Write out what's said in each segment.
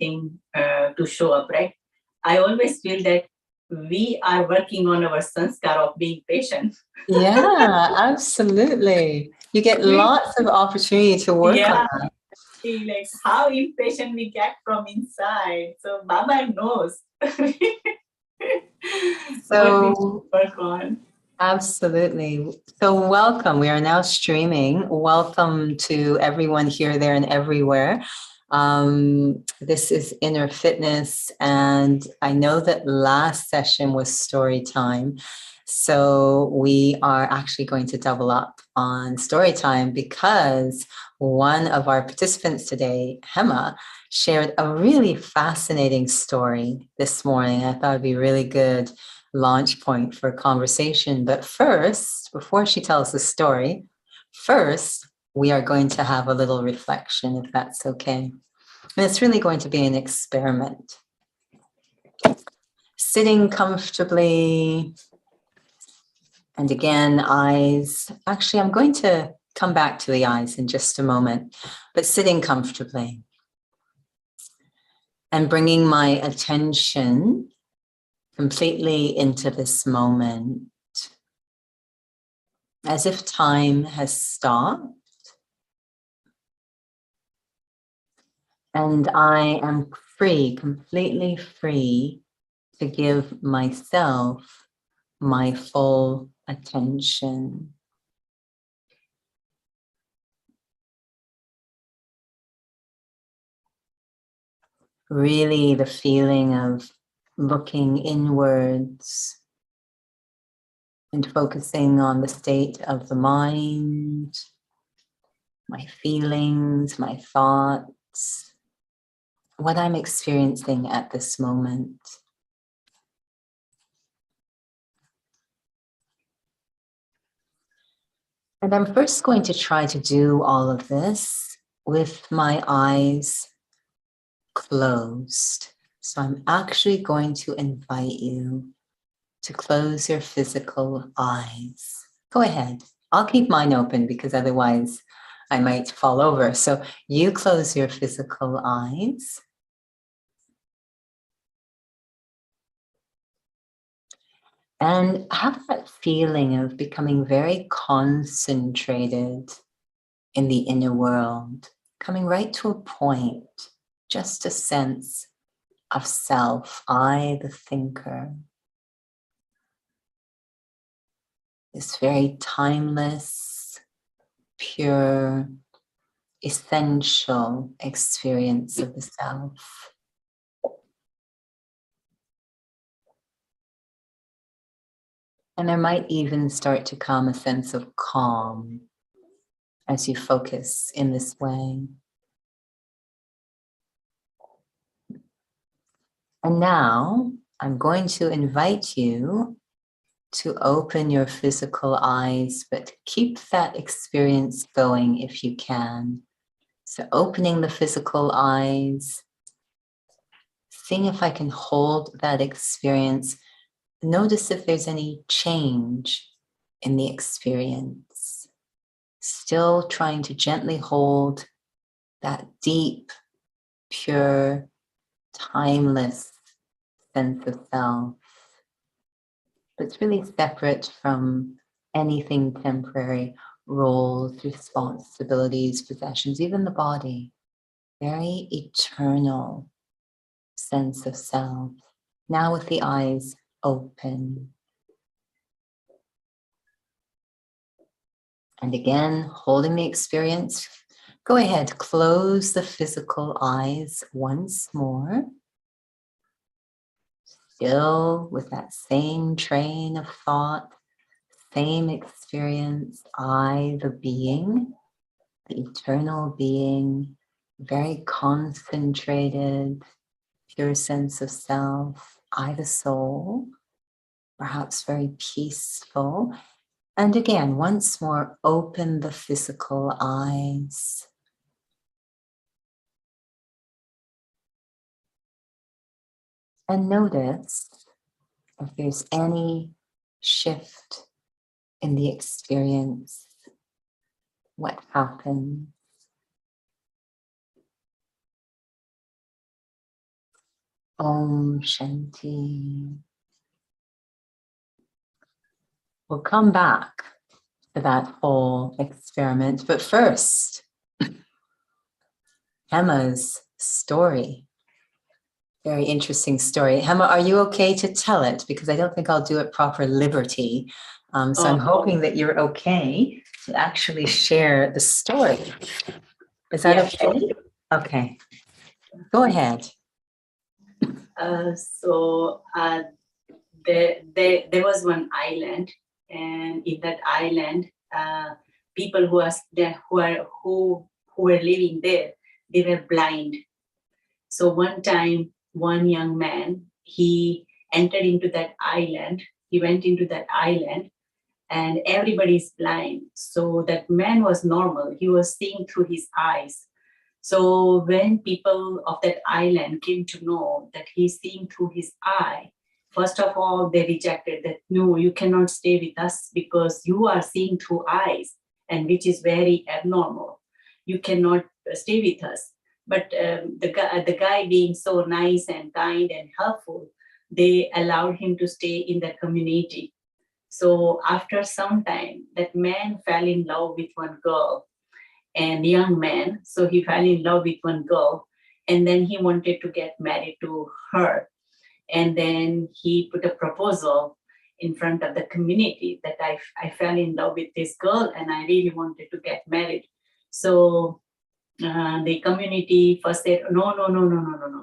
thing to show up, right? I always feel that we are working on our sanskar of being patient. Yeah, absolutely. You get lots of opportunity to work on that. Like how impatient we get from inside. So Baba knows what we should work on. Absolutely. So welcome. We are now streaming. Welcome to everyone here, there, and everywhere. This is Inner Fitness, and I know that last session was story time. So we are actually going to double up on story time because one of our participants today, Hema, shared a really fascinating story this morning. I thought it'd be really good launch point for conversation. But first, before she tells the story, first, we are going to have a little reflection, if that's okay. And it's really going to be an experiment. Sitting comfortably, and again, eyes. Actually, I'm going to come back to the eyes in just a moment, but sitting comfortably and bringing my attention completely into this moment, as if time has stopped. And I am free, completely free to give myself my full attention. Really the feeling of looking inwards and focusing on the state of the mind, my feelings, my thoughts, what I'm experiencing at this moment. And I'm first going to try to do all of this with my eyes closed. So I'm actually going to invite you to close your physical eyes. Go ahead. I'll keep mine open because otherwise I might fall over. So you close your physical eyes. And have that feeling of becoming very concentrated in the inner world, coming right to a point, just a sense of self, I, the thinker. This very timeless, pure, essential experience of the self. And there might even start to come a sense of calm as you focus in this way. And now I'm going to invite you to open your physical eyes, but keep that experience going if you can. So opening the physical eyes, seeing if I can hold that experience. Notice if there's any change in the experience. Still trying to gently hold that deep, pure, timeless sense of self. But it's really separate from anything temporary, roles, responsibilities, possessions, even the body. Very eternal sense of self. Now with the eyes open. And again, holding the experience. Go ahead, close the physical eyes once more. Still with that same train of thought, same experience, I, the being, the eternal being, very concentrated, pure sense of self, I, the soul, perhaps very peaceful. And again, once more, open the physical eyes. And notice if there's any shift in the experience, what happens. Om Shanti. We'll come back to that whole experiment. But first, Hema's story. Very interesting story. Hema, are you okay to tell it? Because I don't think I'll do it proper liberty. So I'm hoping that you're okay to actually share the story. Is that okay? Okay. Go ahead. There was one island, and in that island, people who were living there, they were blind. So one time, one young man, he entered into that island. He went into that island, and everybody's blind. So that man was normal. He was seeing through his eyes. So when people of that island came to know that he's seeing through his eye, first of all, they rejected that, no, you cannot stay with us because you are seeing through eyes, and which is very abnormal. You cannot stay with us. But the guy being so nice and kind and helpful, they allowed him to stay in that community. So after some time, that man fell in love with one girl, and young man. So he fell in love with one girl, and then he wanted to get married to her. And then he put a proposal in front of the community that I fell in love with this girl and I really wanted to get married. So the community first said, no,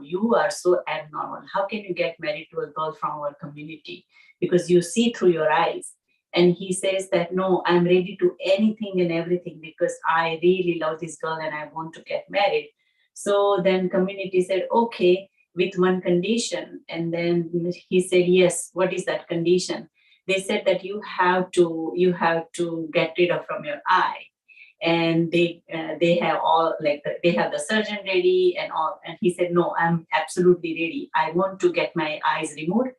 you are so abnormal. How can you get married to a girl from our community? Because you see through your eyes. And he says that, no, I'm ready to anything and everything because I really love this girl and I want to get married. So then community said, okay, with one condition. And then he said, yes, what is that condition? They said that you have to get rid of from your eye. And they have all, like, they have the surgeon ready and all. And he said, no, I'm absolutely ready. I want to get my eyes removed,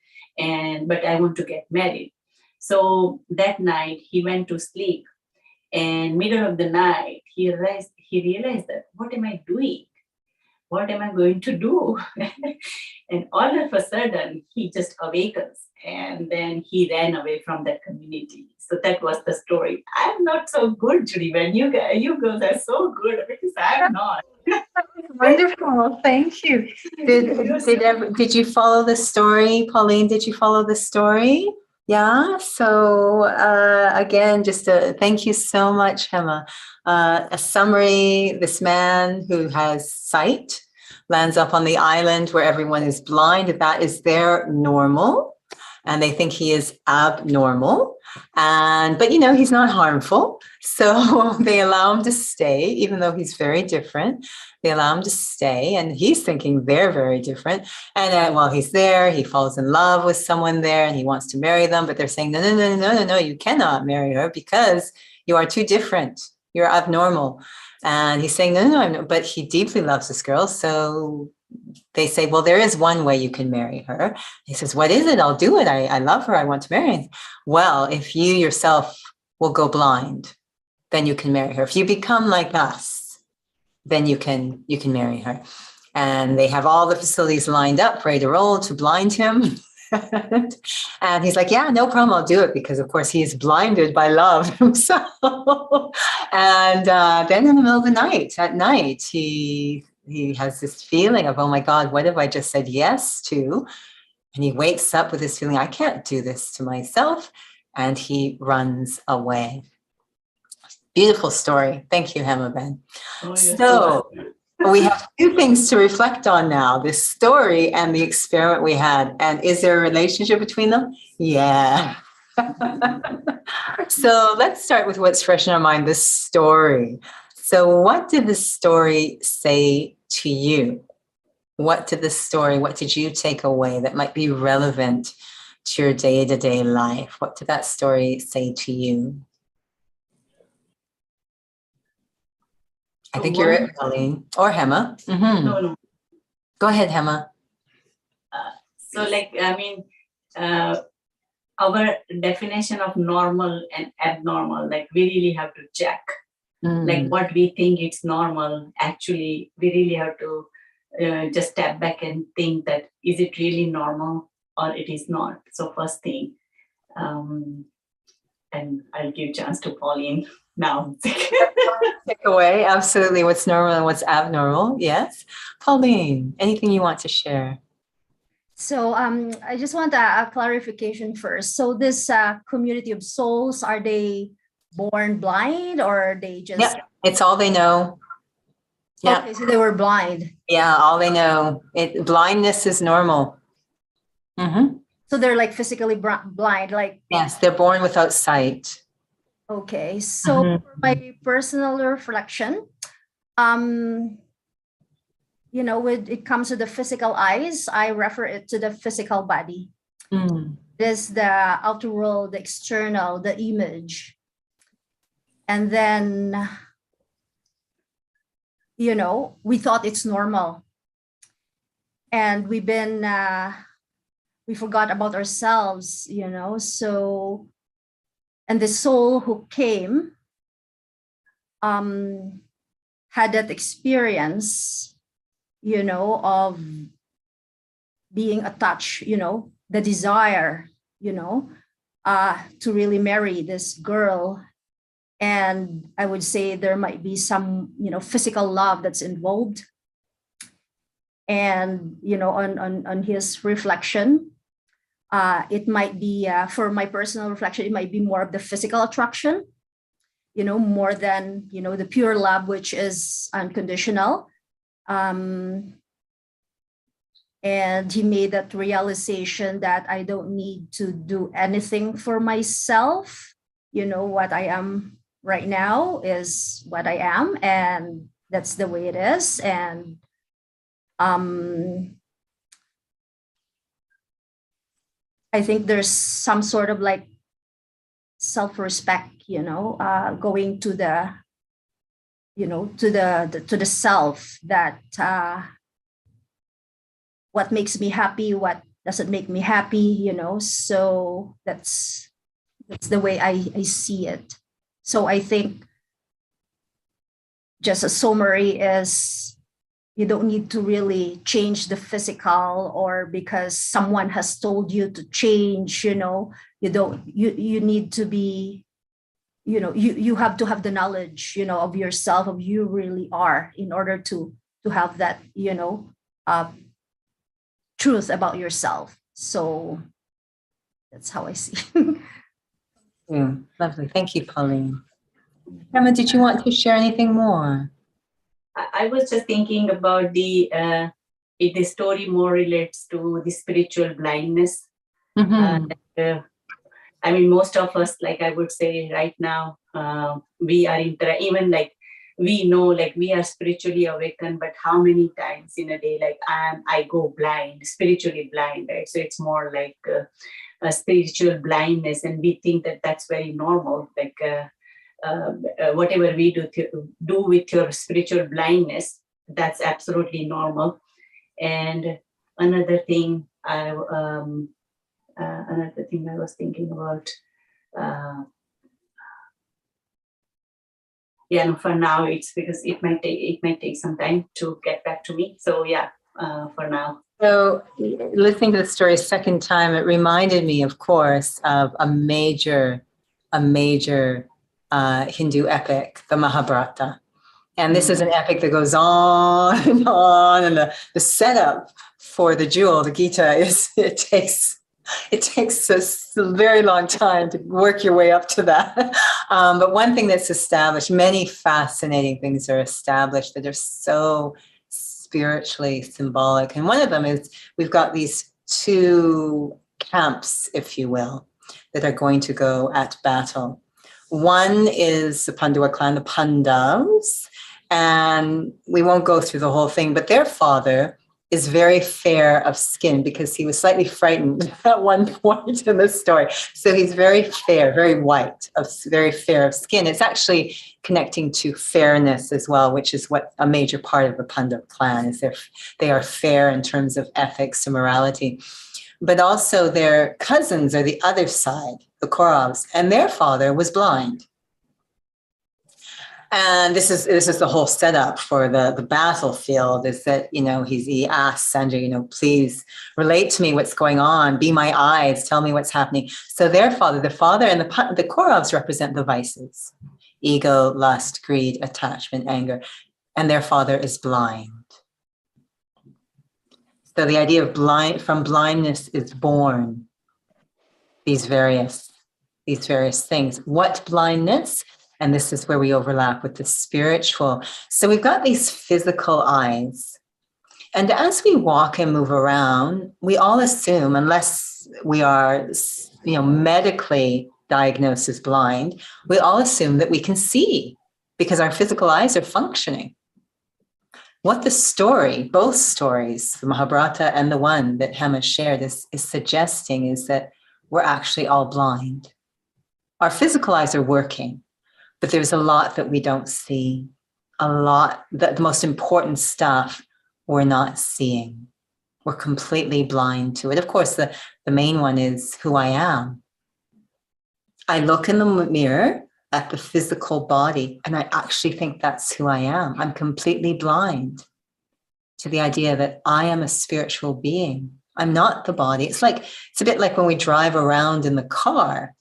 but I want to get married. So that night he went to sleep, and middle of the night he realized that, what am I doing? What am I going to do? And all of a sudden he just awakens, and then he ran away from that community. So that was the story. I'm not so good, Judy, when you girls are so good because I'm not. Wonderful. Thank you. Did you follow the story, Pauline? Did you follow the story? Yeah. So again, thank you so much, Hema. A summary: this man who has sight lands up on the island where everyone is blind. That is their normal, and they think he is abnormal. But he's not harmful, so they allow him to stay, even though he's very different. They allow him to stay, and he's thinking they're very different. And then while he's there, he falls in love with someone there, and he wants to marry them. But they're saying, no, you cannot marry her because you are too different. You're abnormal. And he's saying, no, I'm not. But he deeply loves this girl, so they say, well, there is one way you can marry her. He says, what is it? I'll do it. I love her. I want to marry her. Well, if you yourself will go blind, then you can marry her. If you become like us, then you can marry her. And they have all the facilities lined up, ready to roll to blind him. And he's like, yeah, no problem. I'll do it because, of course, he is blinded by love himself. And then in the middle of the night, at night, he has this feeling of, oh my God, what have I just said yes to? And he wakes up with this feeling, I can't do this to myself. And he runs away. Beautiful story. Thank you, Hema Ben. So we have two things to reflect on now, this story and the experiment we had. And is there a relationship between them? Yeah. So let's start with what's fresh in our mind, this story. So what did the story say to you? What did you take away that might be relevant to your day-to-day life? What did that story say to you? I think you're it, Pauline, or Hema. Mm-hmm. No. Go ahead, Hema. Our definition of normal and abnormal, like we really have to check. Like what we think it's normal, actually, we really have to just step back and think that is it really normal or it is not. So first thing, and I'll give chance to Pauline now. Take away, absolutely, what's normal and what's abnormal. Yes. Pauline, anything you want to share? So I just want a clarification first. So this community of souls, are they born blind or are they just... Yeah, it's all they know. Yeah. Okay, so they were blind. Yeah, all they know. Blindness is normal. Mm-hmm. So they're like physically blind, like... Yes, they're born without sight. Okay, so for my personal reflection, you know, when it comes to the physical eyes, I refer it to the physical body. There's the outer world, the external, the image. And then, you know, we thought it's normal. And we've been, we forgot about ourselves, you know, so, and the soul who came had that experience, you know, of being attached, you know, the desire, you know, to really marry this girl. And I would say there might be some, you know, physical love that's involved. And, you know, on his reflection, it might be, for my personal reflection, it might be more of the physical attraction, you know, more than, you know, the pure love, which is unconditional. And he made that realization that I don't need to do anything for myself. You know, what I am right now is what I am, and that's the way it is. And I think there's some sort of like self-respect, you know, going to the, you know, to the self, that what makes me happy, what doesn't make me happy, you know. So that's the way I see it. So I think just a summary is, you don't need to really change the physical, or because someone has told you to change, you know, you need to be, you know, you have to have the knowledge, you know, of yourself, of you really are, in order to have that, you know, truth about yourself. So that's how I see. Yeah, lovely. Thank you, Pauline. Emma, did you want to share anything more? I was just thinking about the story more relates to the spiritual blindness. I mean, most of us, like I would say right now, we are even like we know, like we are spiritually awakened, but how many times in a day, like I go blind, spiritually blind, right? So it's more like a spiritual blindness, and we think that that's very normal. Like whatever we do with your spiritual blindness, that's absolutely normal. And another thing I was thinking about, no, for now it's because it might take some time to get back to me. So for now. So listening to the story a second time, it reminded me, of course, of a major Hindu epic, the Mahabharata. And this is an epic that goes on and on, and the setup for the jewel, the Gita, is it takes a very long time to work your way up to that. But one thing that's established, many fascinating things are established that are so spiritually symbolic. And one of them is we've got these two camps, if you will, that are going to go at battle. One is the Pandava clan, the Pandavas, and we won't go through the whole thing, but their father is very fair of skin because he was slightly frightened at one point in the story. So he's very fair, very white, very fair of skin. It's actually connecting to fairness as well, which is what a major part of the Pandav clan is. They are fair in terms of ethics and morality. But also their cousins are the other side, the Kauravas, and their father was blind. And this is the whole setup for the battlefield, is that, he asks Sandra, please relate to me what's going on, be my eyes, tell me what's happening. So the father and the Kauravas represent the vices: ego, lust, greed, attachment, anger, and their father is blind. So the idea of from blindness is born these various things. What blindness? And this is where we overlap with the spiritual. So we've got these physical eyes. And as we walk and move around, we all assume, unless we are, medically diagnosed as blind, we all assume that we can see because our physical eyes are functioning. What both stories, the Mahabharata and the one that Hema shared, is suggesting is that we're actually all blind. Our physical eyes are working, but there's a lot that we don't see, a lot that the most important stuff we're not seeing. We're completely blind to it. Of course, the main one is who I am. I look in the mirror at the physical body, and I actually think that's who I am. I'm completely blind to the idea that I am a spiritual being. I'm not the body. It's a bit like when we drive around in the car,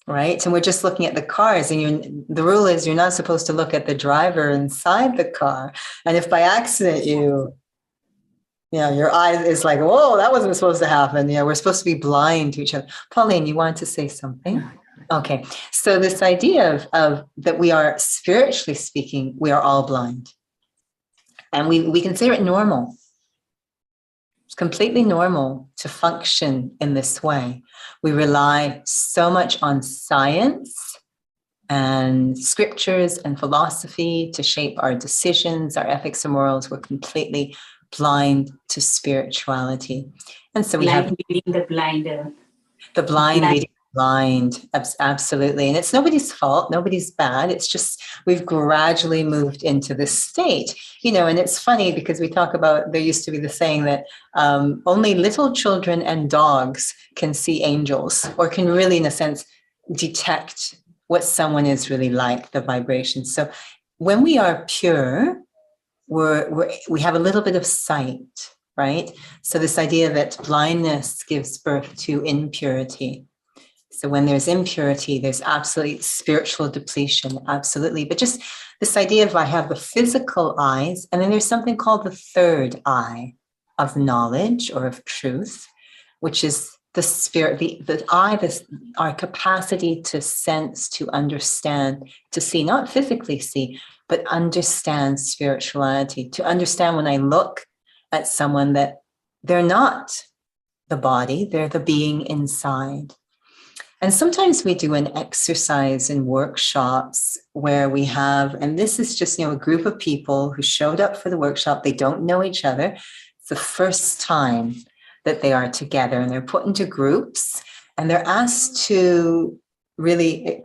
right? And we're just looking at the cars, and the rule is you're not supposed to look at the driver inside the car. And if by accident your eye is like, whoa, that wasn't supposed to happen. We're supposed to be blind to each other. Pauline, you wanted to say something? Okay. So this idea of that we are, spiritually speaking, we are all blind. And we consider it normal. It's completely normal to function in this way. We rely so much on science and scriptures and philosophy to shape our decisions, our ethics and morals. We're completely blind to spirituality. And so we have leading the blinder. The blind leading the blind. Absolutely. And it's nobody's fault. Nobody's bad. It's just we've gradually moved into this state. And it's funny because we talk about, there used to be the saying that only little children and dogs can see angels, or can really, in a sense, detect what someone is really like, the vibrations. So when we are pure, we have a little bit of sight, right? So this idea that blindness gives birth to impurity. So when there's impurity, there's absolutely spiritual depletion, absolutely. But just this idea of I have the physical eyes, and then there's something called the third eye of knowledge or of truth, which is the spirit, the eye, our capacity to sense, to understand, to see, not physically see, but understand spirituality, to understand when I look at someone that they're not the body, they're the being inside. And sometimes we do an exercise in workshops where we have, and this is just, a group of people who showed up for the workshop. They don't know each other. It's the first time that they are together, and they're put into groups, and they're asked to really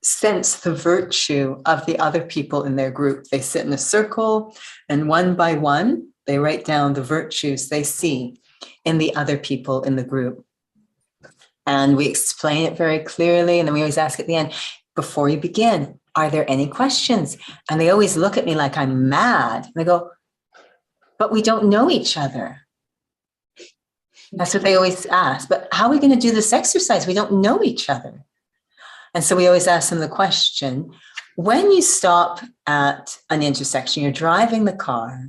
sense the virtue of the other people in their group. They sit in a circle, and one by one, they write down the virtues they see in the other people in the group. And we explain it very clearly. And then we always ask at the end, before you begin, are there any questions? And they always look at me like I'm mad. And they go, but we don't know each other. That's what they always ask. But how are we going to do this exercise? We don't know each other. And so we always ask them the question, when you stop at an intersection, you're driving the car,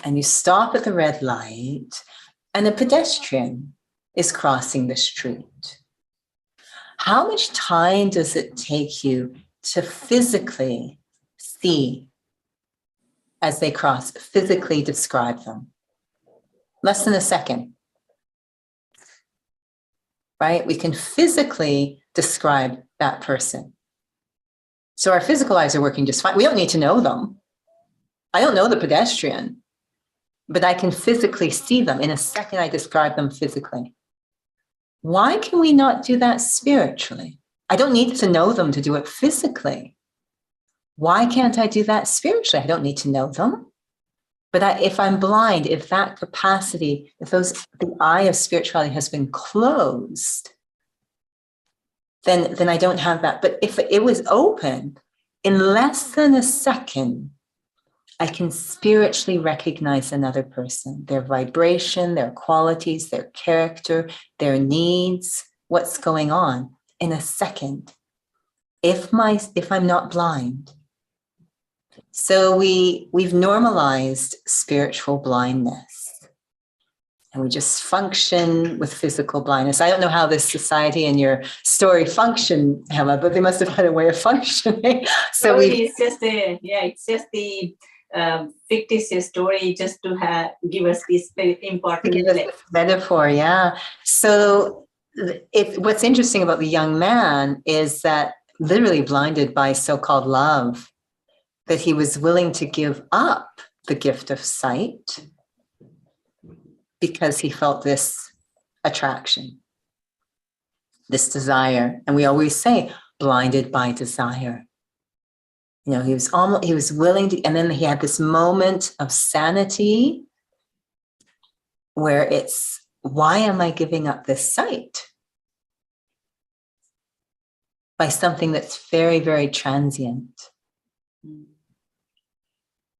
and you stop at the red light, and a pedestrian is crossing the street, how much time does it take you to physically see as they cross, physically describe them? Less than a second. Right? We can physically describe that person. So our physical eyes are working just fine. We don't need to know them. I don't know the pedestrian, but I can physically see them. In a second, I describe them physically. Why can we not do that spiritually? I don't need to know them to do it physically. Why can't I do that spiritually? I don't need to know them. But if I'm blind, if that capacity, the eye of spirituality has been closed, then I don't have that. But if it was open, in less than a second, I can spiritually recognize another person, their vibration, their qualities, their character, their needs, what's going on in a second. If I'm not blind. So we've normalized spiritual blindness. And we just function with physical blindness. I don't know how this society and your story function, Emma, but they must have had a way of functioning. So it's just the fictitious story just to give us this very important metaphor. Yeah. So what's interesting about the young man is that literally blinded by so-called love, that he was willing to give up the gift of sight because he felt this attraction, this desire. And we always say, blinded by desire. You know, he was willing to, and then he had this moment of sanity where it's, why am I giving up this sight? By something that's very, very transient. You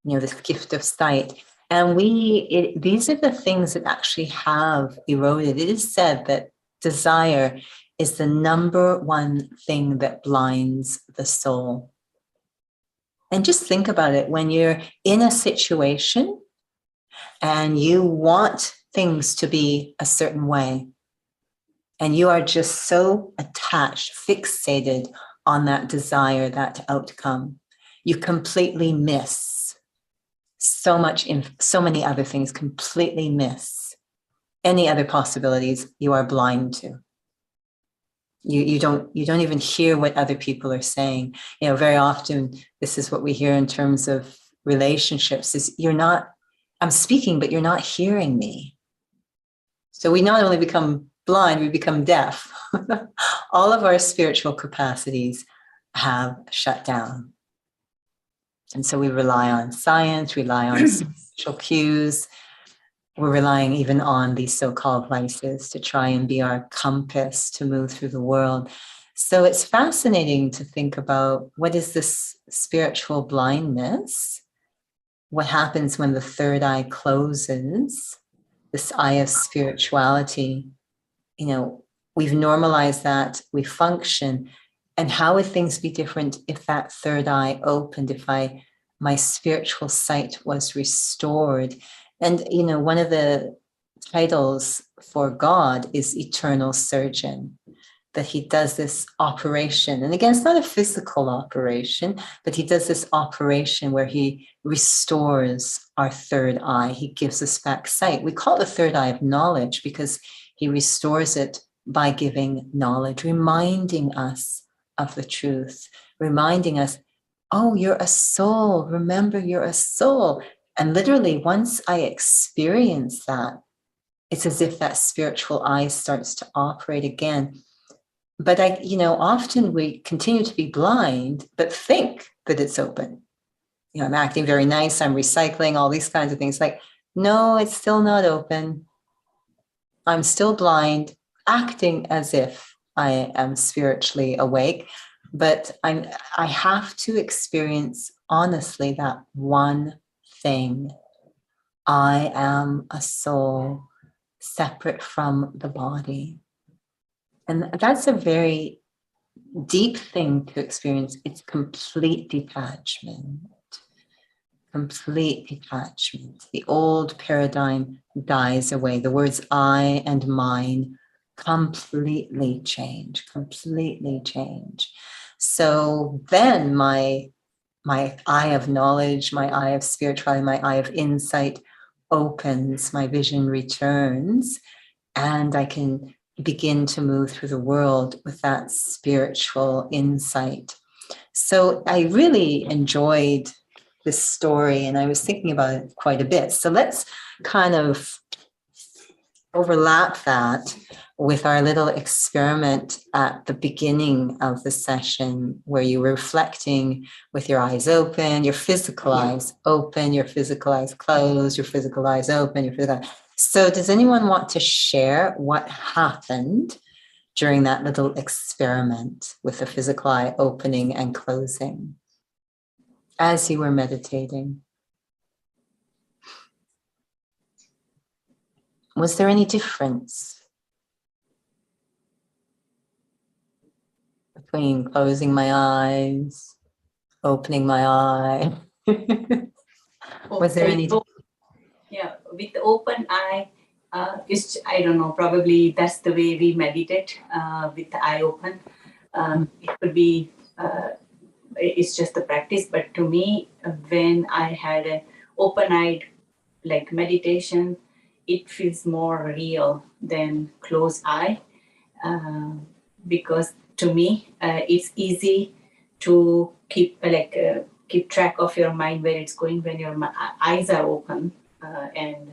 know, this gift of sight. And these are the things that actually have eroded. It is said that desire is the number one thing that blinds the soul. And just think about it, when you're in a situation and you want things to be a certain way, and you are just so attached, fixated on that desire, that outcome, you completely miss so many other things, completely miss any other possibilities you are blind to. You don't even hear what other people are saying. You know, very often this is what we hear in terms of relationships is I'm speaking, but you're not hearing me. So we not only become blind, we become deaf. All of our spiritual capacities have shut down. And so we rely on science, rely on spiritual cues. We're relying even on these so-called vices to try and be our compass to move through the world. So it's fascinating to think about, what is this spiritual blindness? What happens when the third eye closes, this eye of spirituality? You know, we've normalized that, we function. And how would things be different if that third eye opened, if my spiritual sight was restored? And, you know, one of the titles for God is Eternal Surgeon, that he does this operation. And again, it's not a physical operation, but he does this operation where he restores our third eye. He gives us back sight. We call it the third eye of knowledge because he restores it by giving knowledge, reminding us of the truth, reminding us, oh, you're a soul. Remember, you're a soul. And literally, once I experience that, it's as if that spiritual eye starts to operate again. But often we continue to be blind, but think that it's open. You know, I'm acting very nice, I'm recycling, all these kinds of things. Like, no, it's still not open. I'm still blind, acting as if I am spiritually awake. But I have to experience honestly that one thing. I am a soul separate from the body. And that's a very deep thing to experience. It's complete detachment. Complete detachment. The old paradigm dies away. The words I and mine completely change. So then my eye of knowledge, my eye of spirituality, my eye of insight opens, my vision returns, and I can begin to move through the world with that spiritual insight. So I really enjoyed this story, and I was thinking about it quite a bit. So let's kind of overlap that with our little experiment at the beginning of the session, where you were reflecting with your eyes open, your physical eyes open, your physical eyes closed, your physical eyes open, your physical eyes. So does anyone want to share what happened during that little experiment with the physical eye opening and closing? as you were meditating, was there any difference between closing my eyes, opening my eye? Was there any? Yeah, with the open eye, I don't know, probably that's the way we meditate with the eye open. It could be, it's just the practice, but to me, when I had an open-eyed like meditation, it feels more real than closed eye, because to me, it's easy to keep track of your mind where it's going when your eyes are open, and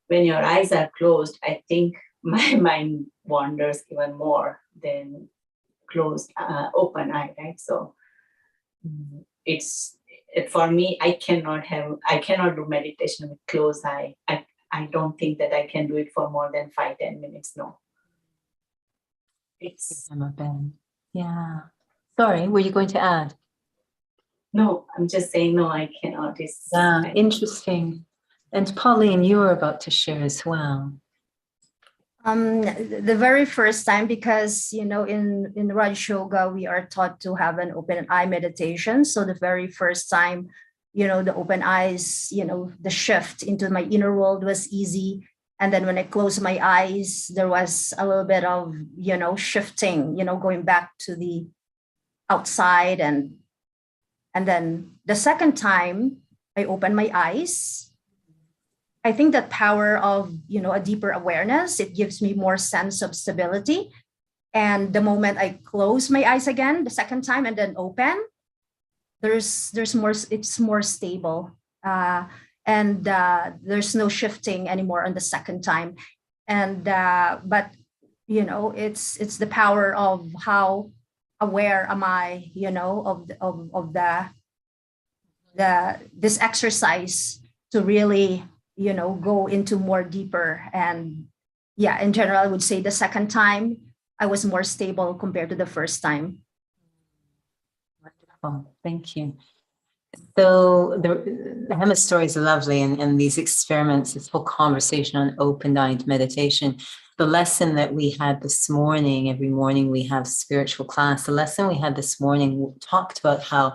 when your eyes are closed, I think my mind wanders even more than closed, open eye, right? So for me, I cannot do meditation with closed eye. I don't think that I can do it for more than 5-10 minutes. No. Yeah. Sorry, were you going to add? No, I'm just saying no, I cannot. Interesting. And Pauline, you were about to share as well. The very first time, because in Raj Yoga we are taught to have an open eye meditation. So the very first time, the open eyes, the shift into my inner world was easy. And then when I closed my eyes, there was a little bit of shifting, going back to the outside, and then the second time I opened my eyes, I think that power of, a deeper awareness, it gives me more sense of stability. And the moment I close my eyes again, the second time, and then open, there's more, it's more stable. And there's no shifting anymore on the second time. And, but, it's the power of how aware am I, of this exercise to really go into more deeper. And yeah, in general, I would say the second time I was more stable compared to the first time. Wonderful, thank you. So the Hema story is lovely, and these experiments, this whole conversation on open-eyed meditation, the lesson that we had this morning, every morning we have spiritual class, the lesson we had this morning talked about how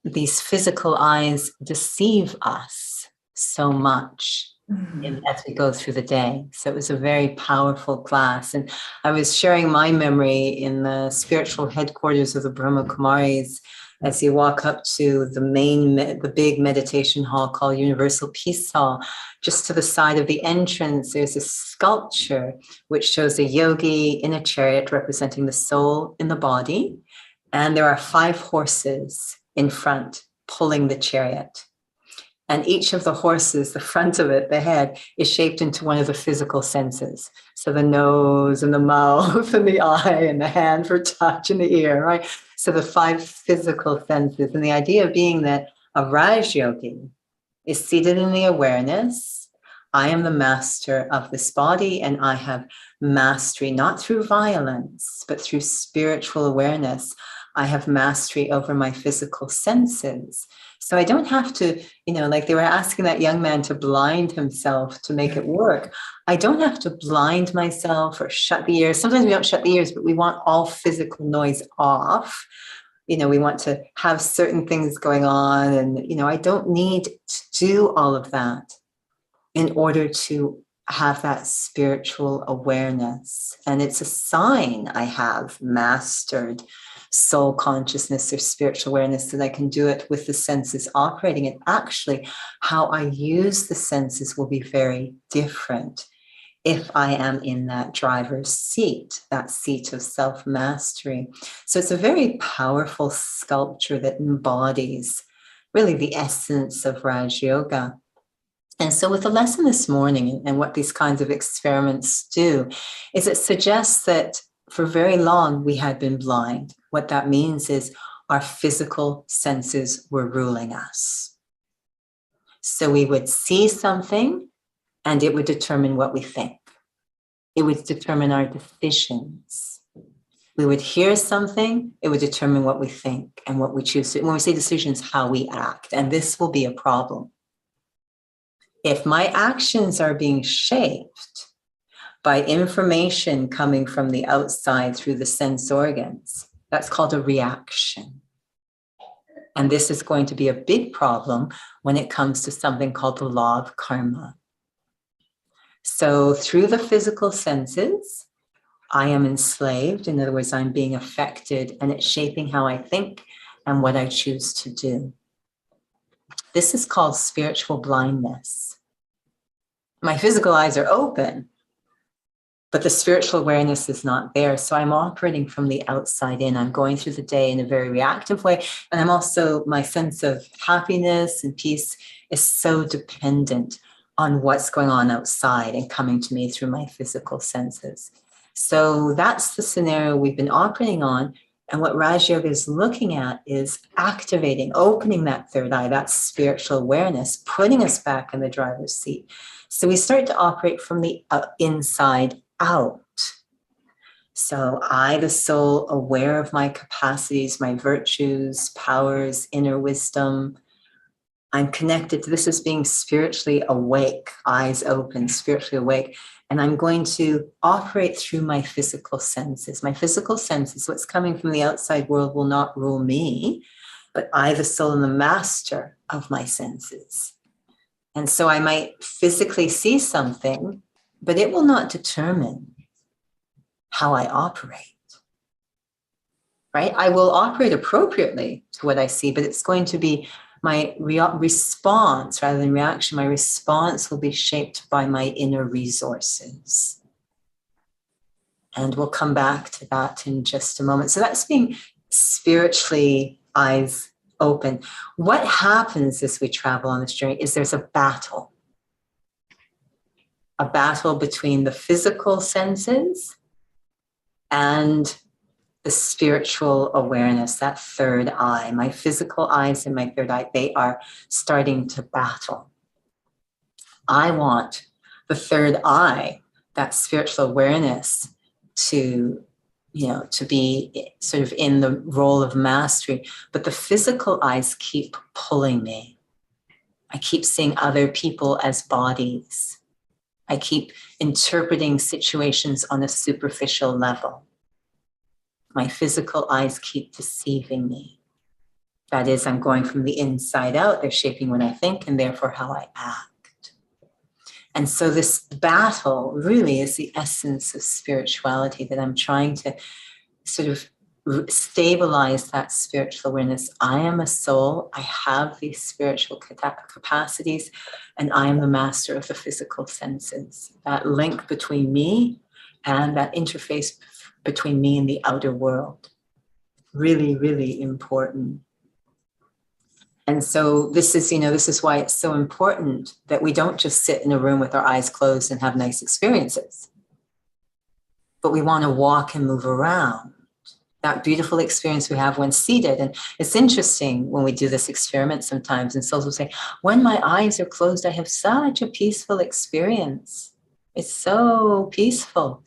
these physical eyes deceive us so much as we go through the day. So it was a very powerful class. And I was sharing my memory in the spiritual headquarters of the Brahma Kumaris. As you walk up to the big meditation hall called Universal Peace Hall, just to the side of the entrance, there's a sculpture which shows a yogi in a chariot representing the soul in the body. And there are 5 horses in front pulling the chariot. And each of the horses, the front of it, the head, is shaped into one of the physical senses. So the nose and the mouth and the eye and the hand for touch and the ear, right? So the 5 physical senses. And the idea being that a Raj Yogi is seated in the awareness. I am the master of this body, and I have mastery, not through violence, but through spiritual awareness. I have mastery over my physical senses. So I don't have to, like they were asking that young man to blind himself to make it work. I don't have to blind myself or shut the ears. Sometimes we don't shut the ears, but we want all physical noise off. We want to have certain things going on. And, I don't need to do all of that in order to have that spiritual awareness. And it's a sign I have mastered soul consciousness or spiritual awareness, that I can do it with the senses operating. And actually, how I use the senses will be very different if I am in that driver's seat, that seat of self-mastery. So it's a very powerful sculpture that embodies really the essence of Raj Yoga. And so with the lesson this morning and what these kinds of experiments do is it suggests that for very long we had been blind. What that means is our physical senses were ruling us. So we would see something and it would determine what we think. It would determine our decisions. We would hear something, it would determine what we think and what we choose to. When we say decisions, how we act, and this will be a problem. If my actions are being shaped by information coming from the outside through the sense organs, that's called a reaction. And this is going to be a big problem when it comes to something called the law of karma. So through the physical senses, I am enslaved. In other words, I'm being affected, and it's shaping how I think and what I choose to do. This is called spiritual blindness. My physical eyes are open, but the spiritual awareness is not there. So I'm operating from the outside in. I'm going through the day in a very reactive way. And I'm also, my sense of happiness and peace is so dependent on what's going on outside and coming to me through my physical senses. So that's the scenario we've been operating on. And what Raj Yoga is looking at is activating, opening that third eye, that spiritual awareness, putting us back in the driver's seat. So we start to operate from the inside out. So I, the soul, aware of my capacities, my virtues, powers, inner wisdom. I'm connected to this as being spiritually awake, eyes open, spiritually awake. And I'm going to operate through my physical senses. My physical senses, what's coming from the outside world will not rule me, but I, the soul, am the master of my senses. And so I might physically see something, but it will not determine how I operate, right? I will operate appropriately to what I see, but it's going to be my response rather than reaction. My response will be shaped by my inner resources. And we'll come back to that in just a moment. So that's being spiritually eyes open. What happens as we travel on this journey is there's a battle between the physical senses and the spiritual awareness, that third eye. My physical eyes and my third eye, they are starting to battle. I want the third eye, that spiritual awareness, to be sort of in the role of mastery, but the physical eyes keep pulling me. I keep seeing other people as bodies. I keep interpreting situations on a superficial level. My physical eyes keep deceiving me. That is, I'm going from the inside out. They're shaping what I think and therefore how I act. And so this battle really is the essence of spirituality, that I'm trying to sort of stabilize that spiritual awareness. I am a soul. I have these spiritual capacities, and I am the master of the physical senses. That link between me and that interface between me and the outer world. Really, really important. And so this is why it's so important that we don't just sit in a room with our eyes closed and have nice experiences, but we want to walk and move around. That beautiful experience we have when seated. And it's interesting when we do this experiment sometimes, and souls will say, when my eyes are closed, I have such a peaceful experience. It's so peaceful.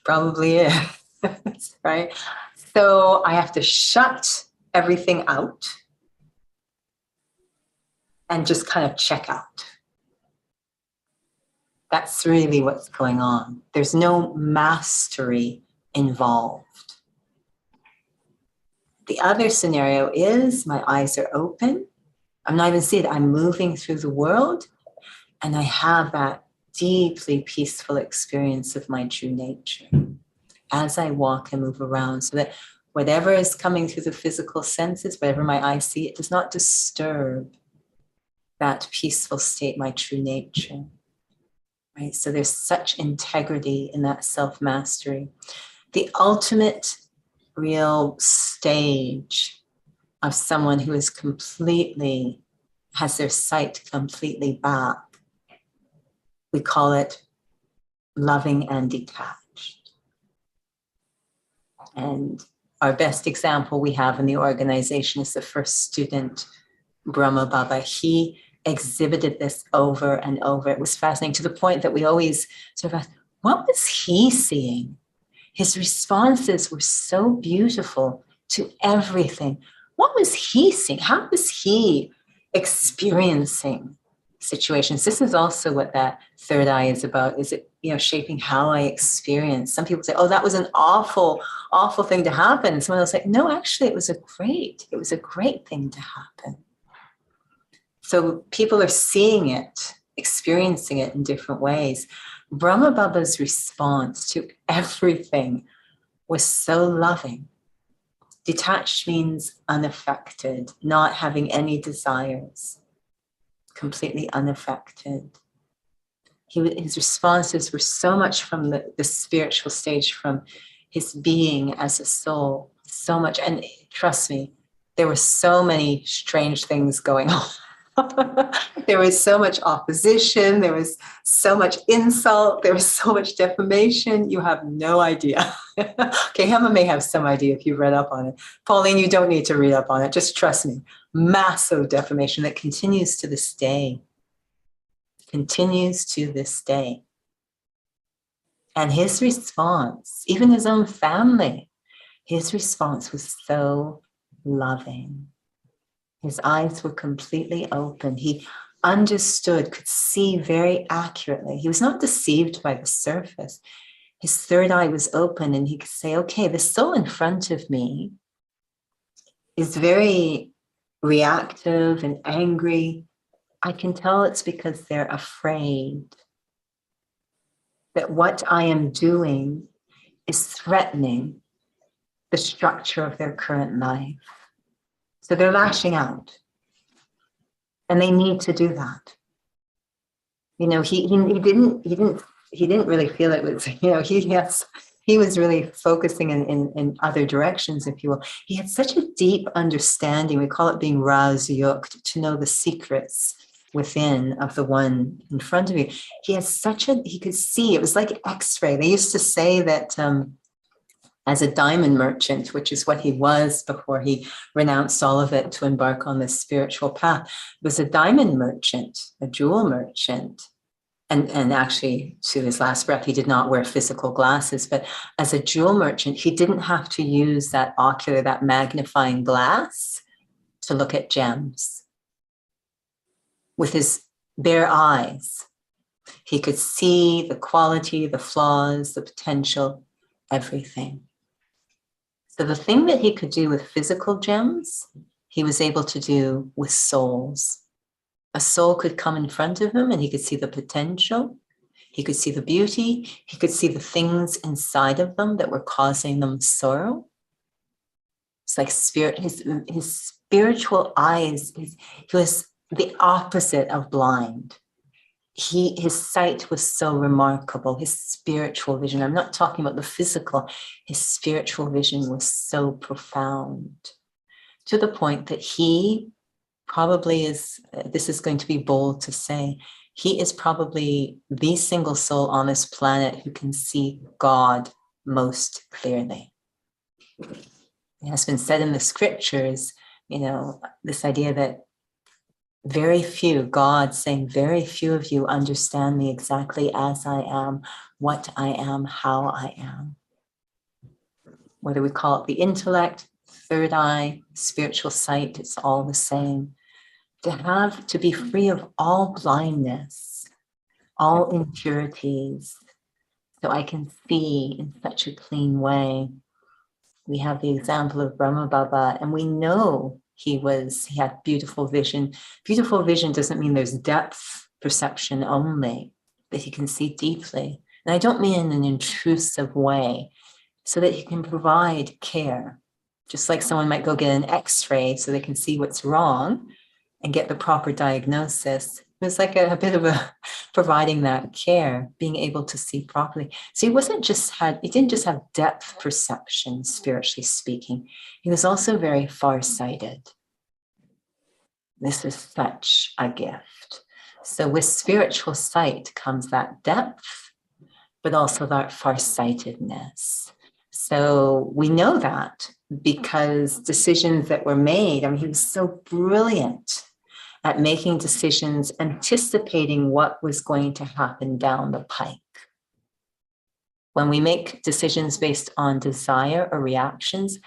Probably is, right? So I have to shut everything out and just kind of check out. That's really what's going on. There's no mastery involved. The other scenario is my eyes are open. I'm not even seeing it. I'm moving through the world, and I have that deeply peaceful experience of my true nature as I walk and move around, so that whatever is coming through the physical senses, whatever my eyes see, it does not disturb that peaceful state, my true nature. Right? So there's such integrity in that self-mastery. The ultimate real stage of someone who is has their sight completely back, we call it loving and detached. And our best example we have in the organization is the first student, Brahma Baba. He exhibited this over and over. It was fascinating, to the point that we always sort of asked, what was he seeing? his responses were so beautiful to everything. What was he seeing? How was he experiencing situations? This is also what that third eye is about. Is it, shaping how I experience? Some people say, oh, that was an awful, awful thing to happen. And someone else like, no, actually, it was a great thing to happen. So people are seeing it, experiencing it in different ways. Brahma Baba's response to everything was so loving. Detached means unaffected, not having any desires, completely unaffected. His responses were so much from the spiritual stage, from his being as a soul, so much. And trust me, there were so many strange things going on. There was so much opposition. There was so much insult. There was so much defamation. You have no idea. Okay, Hema may have some idea if you read up on it. Pauline, you don't need to read up on it. Just trust me. Massive defamation that continues to this day. Continues to this day. And his response, even his own family, his response was so loving. His eyes were completely open. He understood, could see very accurately. He was not deceived by the surface. His third eye was open and he could say, okay, the soul in front of me is very reactive and angry. I can tell it's because they're afraid that what I am doing is threatening the structure of their current life. So they're lashing out. And they need to do that. He didn't really feel it was, he was really focusing in other directions, if you will. He had such a deep understanding, we call it being Rajyukt, to know the secrets within of the one in front of you. He could see, it was like X-ray. They used to say that as a diamond merchant, which is what he was before he renounced all of it to embark on this spiritual path, was a diamond merchant, a jewel merchant. And actually, to his last breath, he did not wear physical glasses, but as a jewel merchant, he didn't have to use that magnifying glass to look at gems. With his bare eyes, he could see the quality, the flaws, the potential, everything. So the thing that he could do with physical gems, he was able to do with souls. A soul could come in front of him and he could see the potential. He could see the beauty. He could see the things inside of them that were causing them sorrow. It's like his spiritual eyes, he was the opposite of blind. His sight was so remarkable, his spiritual vision. I'm not talking about the physical. His spiritual vision was so profound to the point that he probably is, this is going to be bold to say, he is probably the single soul on this planet who can see God most clearly. It has been said in the scriptures, this idea that God saying, very few of you understand me exactly as I am, what I am, how I am. Whether we call it the intellect, third eye, spiritual sight, it's all the same. To be free of all blindness, all impurities, so I can see in such a clean way. We have the example of Brahma Baba, and we know he had beautiful vision. Beautiful vision doesn't mean there's depth perception only, that he can see deeply. And I don't mean in an intrusive way, so that he can provide care. Just like someone might go get an X-ray so they can see what's wrong and get the proper diagnosis. It was like a bit of providing that care, being able to see properly. So he didn't just have depth perception, spiritually speaking. He was also very farsighted. This is such a gift. So with spiritual sight comes that depth, but also that farsightedness. So we know that because decisions that were made, he was so brilliant at making decisions, anticipating what was going to happen down the pike. when we make decisions based on desire or reactions,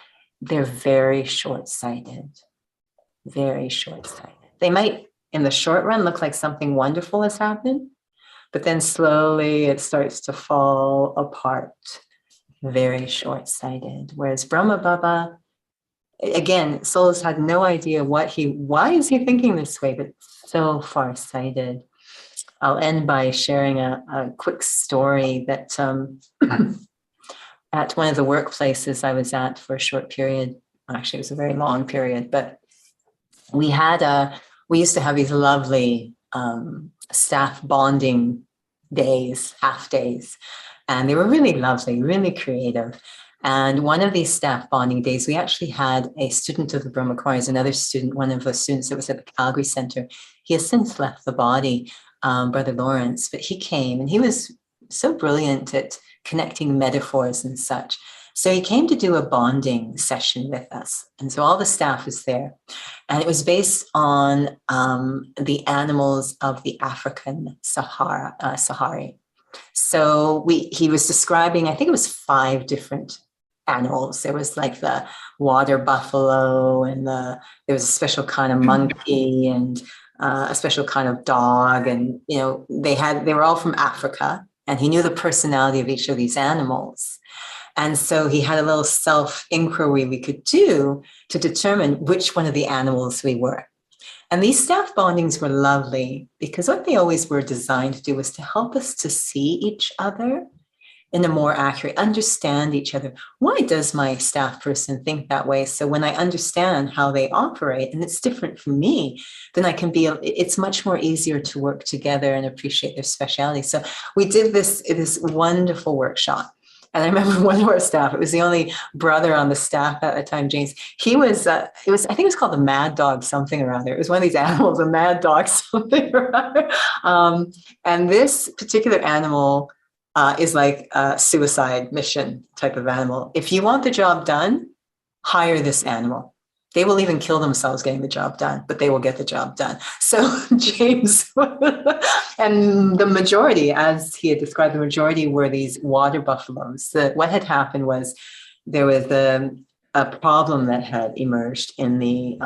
they're very short-sighted, very short-sighted. They might, in the short run, look like something wonderful has happened, but then slowly it starts to fall apart. Very short-sighted. Whereas Brahma Baba, again, souls had no idea why is he thinking this way, but so far-sighted. I'll end by sharing a quick story that at one of the workplaces I was at for a short period, actually it was a very long period, but we used to have these lovely staff bonding days, half days, and they were really lovely, really creative. And one of these staff bonding days, we actually had a student of the Brahma Kumaris, another student, one of the students that was at the Calgary Center. He has since left the body, Brother Lawrence, but he came and he was so brilliant at connecting metaphors and such. So he came to do a bonding session with us. And so all the staff was there. And it was based on the animals of the African Sahari. So he was describing, I think it was 5 different animals. There was like the water buffalo, and there was a special kind of monkey, and a special kind of dog. And, you know, they were all from Africa, and he knew the personality of each of these animals. And so he had a little self-inquiry we could do to determine which one of the animals we were. And these staff bondings were lovely because what they always were designed to do was to help us to see each other in a more accurate, understand each other. Why does my staff person think that way? So when I understand how they operate, and it's different from me, then it's much more easier to work together and appreciate their speciality. So we did this wonderful workshop. And I remember one of our staff, it was the only brother on the staff at the time, James. He was, I think it was called the mad dog something or other. It was one of these animals, a mad dog something or other. And this particular animal is like a suicide mission type of animal. If you want the job done, hire this animal. They will even kill themselves getting the job done, but they will get the job done. So James, and the majority, as he had described, the majority were these water buffaloes. What had happened was there was a problem that had emerged in the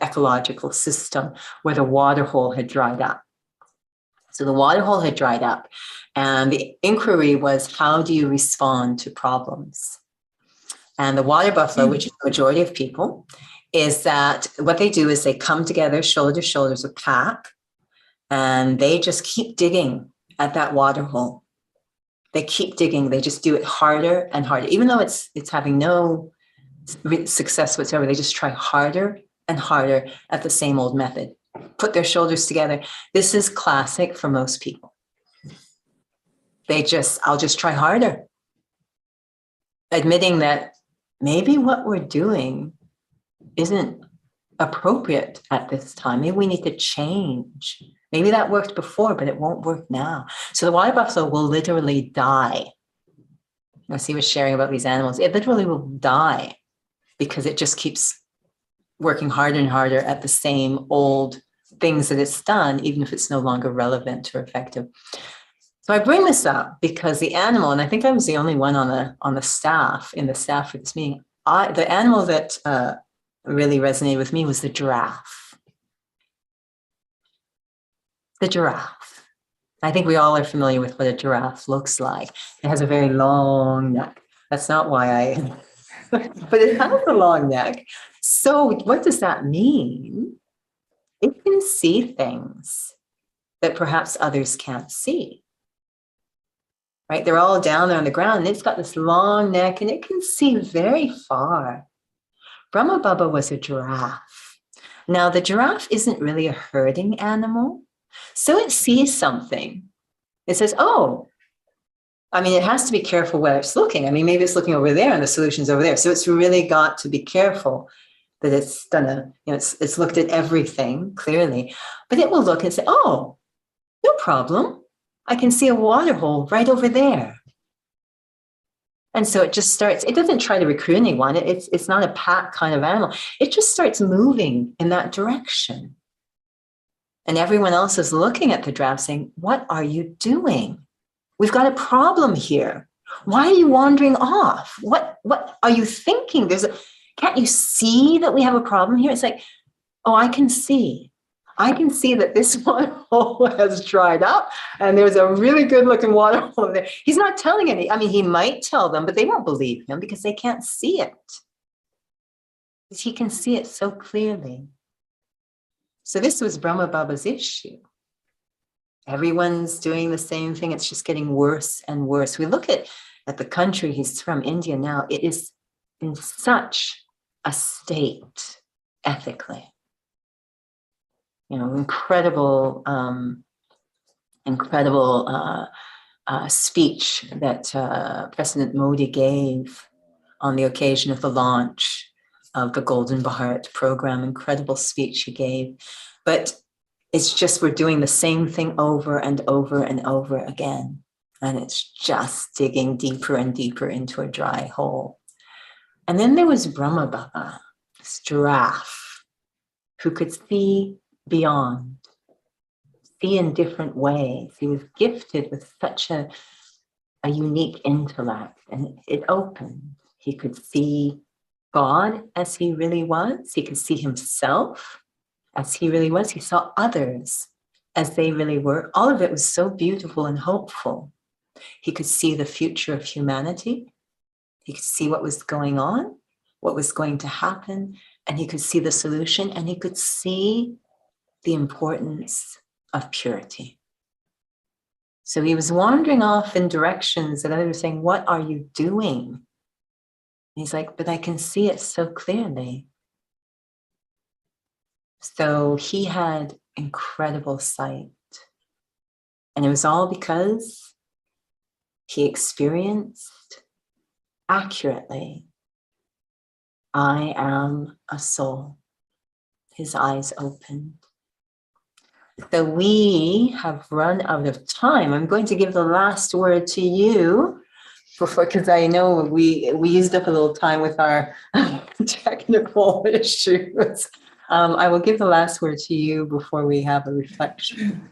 ecological system where the water hole had dried up. So the water hole had dried up, and the inquiry was, how do you respond to problems? And the water buffalo, which is the majority of people, is that what they do is they come together shoulder to shoulder as a pack, and they just keep digging at that water hole. They keep digging. They just do it harder and harder. Even though it's having no success whatsoever, they just try harder and harder at the same old method. Put their shoulders together. This is classic for most people. I'll just try harder. Admitting that maybe what we're doing isn't appropriate at this time. Maybe we need to change. Maybe that worked before, but it won't work now. So the water buffalo will literally die. As he was sharing about these animals, it literally will die because it just keeps working harder and harder at the same old things that it's done, even if it's no longer relevant or effective. So I bring this up because the animal, and I think I was the only one on the staff for this meeting. The animal that really resonated with me was the giraffe. The giraffe. I think we all are familiar with what a giraffe looks like. It has a very long neck. That's not why but it has a long neck. So what does that mean? It can see things that perhaps others can't see. Right? They're all down there on the ground, and it's got this long neck, and it can see very far. Brahma Baba was a giraffe. Now, the giraffe isn't really a herding animal, so it sees something. It says, oh, I mean, it has to be careful where it's looking. I mean, maybe it's looking over there, and the solution's over there. So it's really got to be careful that it's gonna, it's looked at everything clearly, but it will look and say, oh, no problem. I can see a water hole right over there. And so it just starts, it doesn't try to recruit anyone. It's not a pack kind of animal. It just starts moving in that direction. And everyone else is looking at the giraffe saying, what are you doing? We've got a problem here. Why are you wandering off? What are you thinking? Can't you see that we have a problem here? It's like, oh, I can see that this one hole has dried up and there's a really good looking water hole there. He's not telling any. I mean, he might tell them, but they won't believe him because they can't see it. Because he can see it so clearly. So this was Brahma Baba's issue. Everyone's doing the same thing. It's just getting worse and worse. We look at the country he's from, India now. It is in such a state ethically. Incredible speech that President Modi gave on the occasion of the launch of the Golden Bharat program. Incredible speech he gave. But it's just we're doing the same thing over and over and over again. And it's just digging deeper and deeper into a dry hole. And then there was Brahma Baba, this giraffe, who could see beyond, see in different ways. He was gifted with such a unique intellect, and it opened. He could see God as he really was. He could see himself as he really was. He saw others as they really were. All of it was so beautiful and hopeful. He could see the future of humanity. He could see what was going on, what was going to happen, and he could see the solution, and he could see the importance of purity. So he was wandering off in directions that others were saying, what are you doing? And he's like, but I can see it so clearly. So he had incredible sight. And it was all because he experienced accurately, I am a soul. His eyes opened. So we have run out of time. I'm going to give the last word to you because I know we used up a little time with our technical issues. I will give the last word to you before we have a reflection.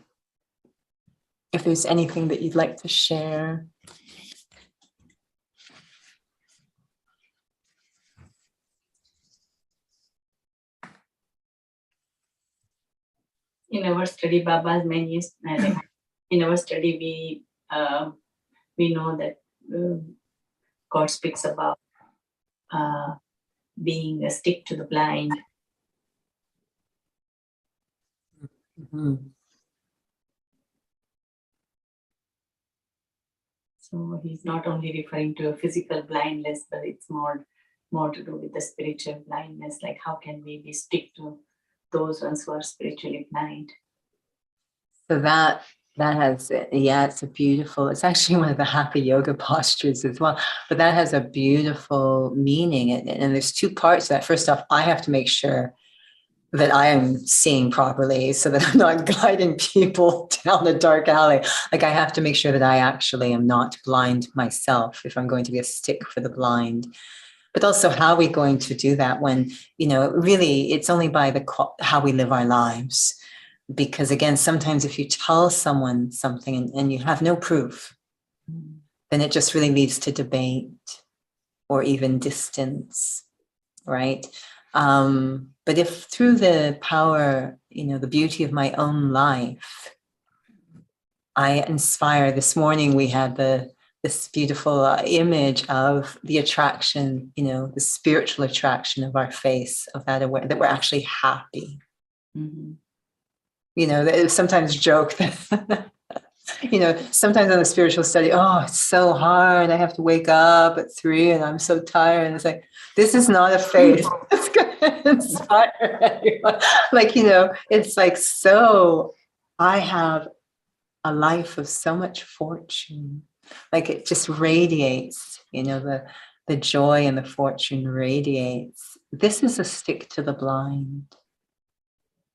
If there's anything that you'd like to share. In our study, Baba's menus, in our study, we know that God speaks about being a stick to the blind. Mm-hmm. So he's not only referring to a physical blindness, but it's more to do with the spiritual blindness. Like, how can we stick to those ones who are spiritually blind? So that has, it's a beautiful, it's actually one of the hatha yoga postures as well, but that has a beautiful meaning. And there's two parts to that. First off, I have to make sure that I am seeing properly so that I'm not guiding people down a dark alley. Like, I have to make sure that I actually am not blind myself if I'm going to be a stick for the blind. But also, how are we going to do that when, really it's only by how we live our lives. Because again, sometimes if you tell someone something and you have no proof, then it just really leads to debate or even distance, right? But if through the power, the beauty of my own life, I inspire. This morning we had this beautiful image of the attraction, the spiritual attraction of our face, of that awareness that we're actually happy. Mm-hmm. They sometimes joke that, sometimes on the spiritual study, oh, it's so hard. I have to wake up at 3 and I'm so tired. And it's like, this is not a face that's going to inspire anyone. Like, it's like, so I have a life of so much fortune. Like, it just radiates, the joy and the fortune radiates. This is a stick to the blind.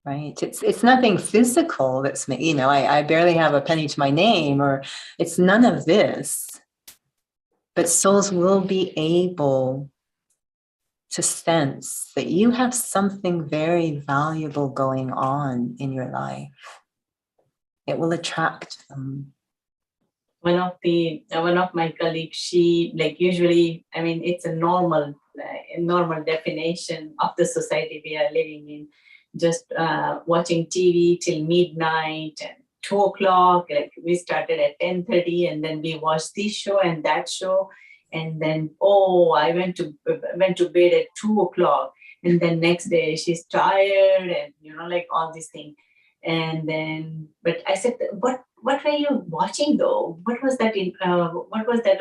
Right. It's nothing physical that's me, I barely have a penny to my name, or it's none of this. But souls will be able to sense that you have something very valuable going on in your life. It will attract them. one of my colleagues, she like usually, I mean, it's a normal definition of the society we are living in, just watching TV till midnight and 2 o'clock. Like we started at 10:30, and then we watched this show and that show, and then I went to bed at 2 o'clock, and then next day she's tired, and like all these things. And then, but I said, what were you watching though? What was that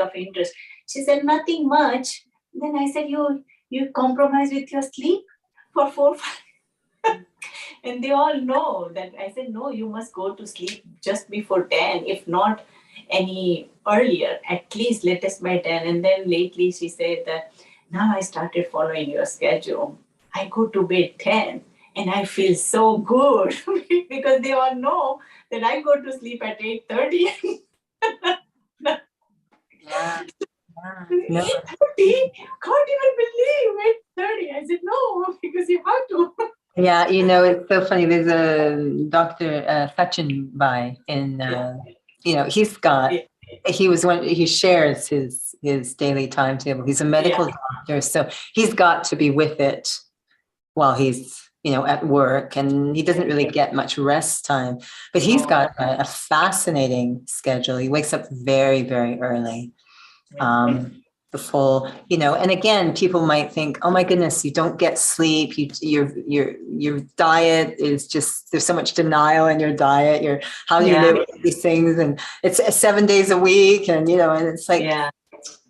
of interest? She said, nothing much. Then I said, you compromise with your sleep for 4 5. And they all know that. I said, no, you must go to sleep just before 10, if not any earlier, at least latest by 10. And then lately she said that now I started following your schedule. I go to bed 10 and I feel so good because they all know that I go to sleep at 8:30. Yeah. No. 8:30? Can't even believe 8:30. I said, no, because you have to. Yeah, it's so funny. There's a Dr. Sachin Bai in, he shares his daily timetable. He's a medical doctor, so he's got to be with it while he's, at work, and he doesn't really get much rest time, but he's got a fascinating schedule. He wakes up very, very early. The full, and again, people might think, oh my goodness, you don't get sleep. Your diet is just, there's so much denial in your diet. How do you live with these things? And it's 7 days a week. And, and it's like,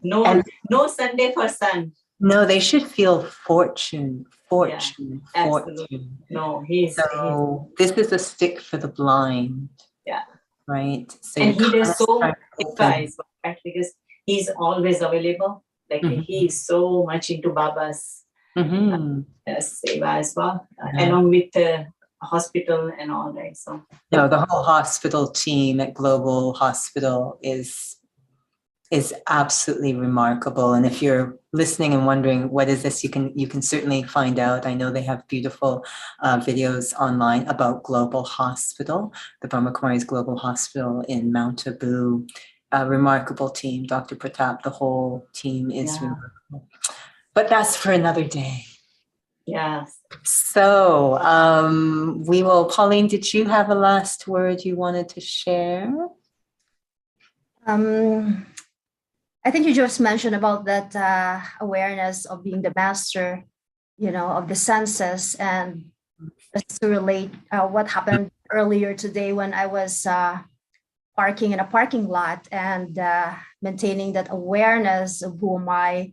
no Sunday for sun. No, they should feel fortune. No, this is a stick for the blind. Yeah. Right. So and he does so much advice, because he's always available. Like he is so much into Baba's seva as well, along with the hospital and all that. So the whole hospital team at Global Hospital is absolutely remarkable. And if you're listening and wondering what is this, you can certainly find out. I know they have beautiful videos online about Global Hospital, the Brahma Kumari's Global Hospital in Mount Abu. A remarkable team. Dr. Pratap, the whole team is remarkable. But that's for another day. Yes. So Pauline, did you have a last word you wanted to share? I think you just mentioned about that awareness of being the master, of the senses, and just to relate what happened earlier today when I was parking in a parking lot and maintaining that awareness of who am I,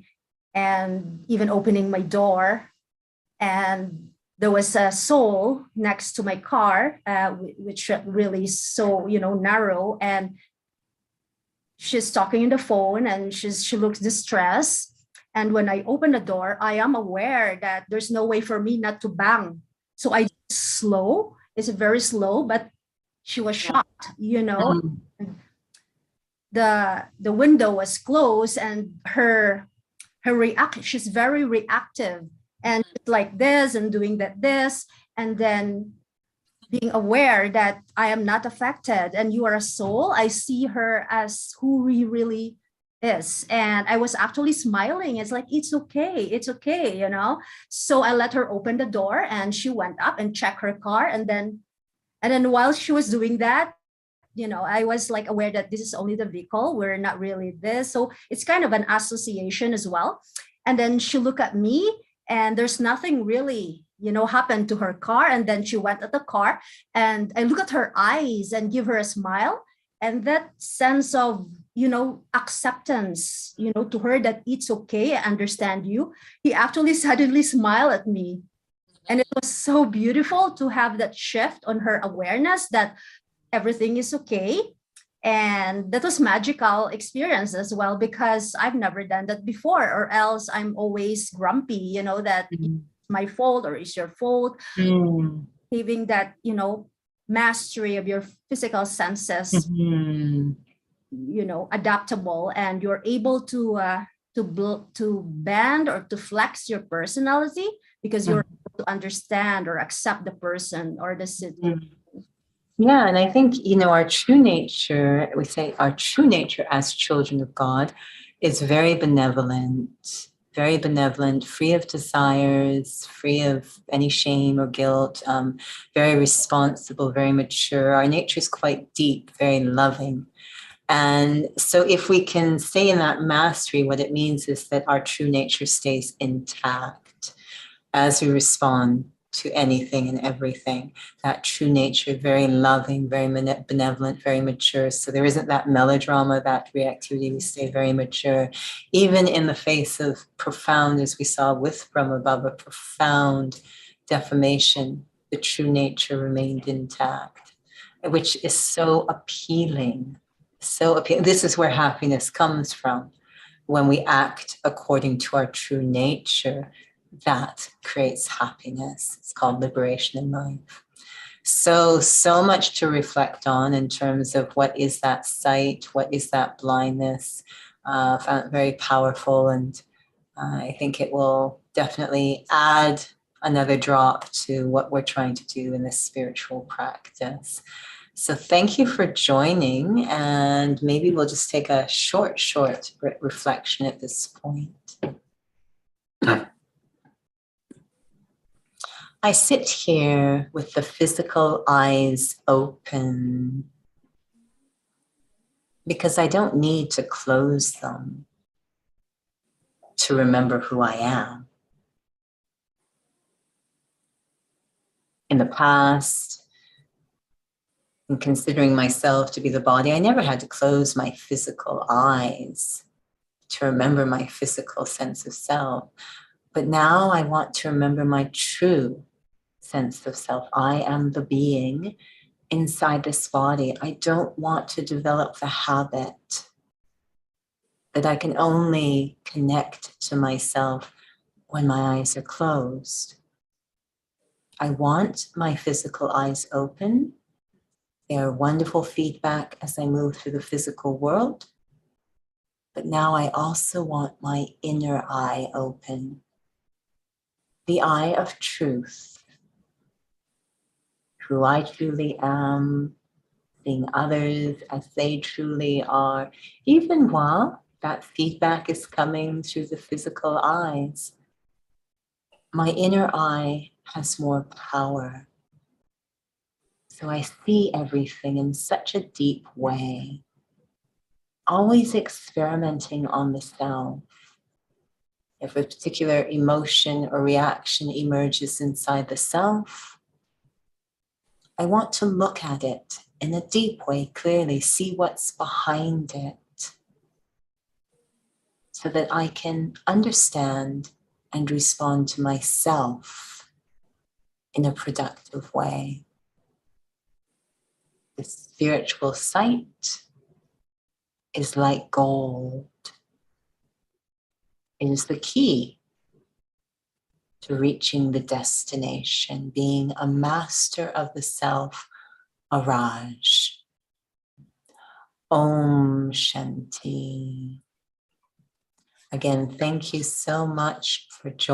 and even opening my door. And there was a soul next to my car, which really so, narrow, and she's talking on the phone and she looks distressed. And when I open the door, I am aware that there's no way for me not to bang. So I slow. It's very slow, but she was shocked, The window was closed, and her reaction, she's very reactive, and like this and doing this, and then being aware that I am not affected and you are a soul. I see her as who he really is. And I was actually smiling. It's like, it's okay. So I let her open the door, and she went up and checked her car. And then while she was doing that, I was like aware that this is only the vehicle. We're not really this. So it's kind of an association as well. And then she looked at me, and there's nothing really happened to her car. And then she went at the car, and I look at her eyes and give her a smile. And that sense of, acceptance, to her, that it's okay, I understand you. He actually suddenly smiled at me. And it was so beautiful to have that shift on her awareness that everything is okay. And that was magical experience as well, because I've never done that before, or else I'm always grumpy, that my fault or it's your fault. Having that mastery of your physical senses, adaptable, and you're able to bend or to flex your personality because you're able to understand or accept the person or the situation. Yeah, and I think, our true nature, we say our true nature as children of God is very benevolent, free of desires, free of any shame or guilt, very responsible, very mature. Our nature is quite deep, very loving. And so if we can stay in that mastery, what it means is that our true nature stays intact as we respond to anything and everything. That true nature, very loving, very benevolent, very mature. So there isn't that melodrama, that reactivity. We stay very mature. Even in the face of profound, as we saw with Brahma, profound defamation, the true nature remained intact, which is so appealing. So appealing. This is where happiness comes from. When we act according to our true nature, that creates happiness. It's called liberation in life. So much to reflect on in terms of what is that sight, what is that blindness. Found it very powerful, and I think it will definitely add another drop to what we're trying to do in this spiritual practice. So thank you for joining, and maybe we'll just take a short reflection at this point. I sit here with the physical eyes open because I don't need to close them to remember who I am. In the past, in considering myself to be the body, I never had to close my physical eyes to remember my physical sense of self. But now I want to remember my true sense of self. I am the being inside this body. I don't want to develop the habit that I can only connect to myself when my eyes are closed. I want my physical eyes open. They are wonderful feedback as I move through the physical world. But now I also want my inner eye open. The eye of truth. Who I truly am, seeing others as they truly are, even while that feedback is coming through the physical eyes. My inner eye has more power. So I see everything in such a deep way, always experimenting on the self. If a particular emotion or reaction emerges inside the self, I want to look at it in a deep way, clearly, see what's behind it, so that I can understand and respond to myself in a productive way. The spiritual sight is like gold. It is the key to reaching the destination, being a master of the self, Araj. Om Shanti. Again, thank you so much for joining.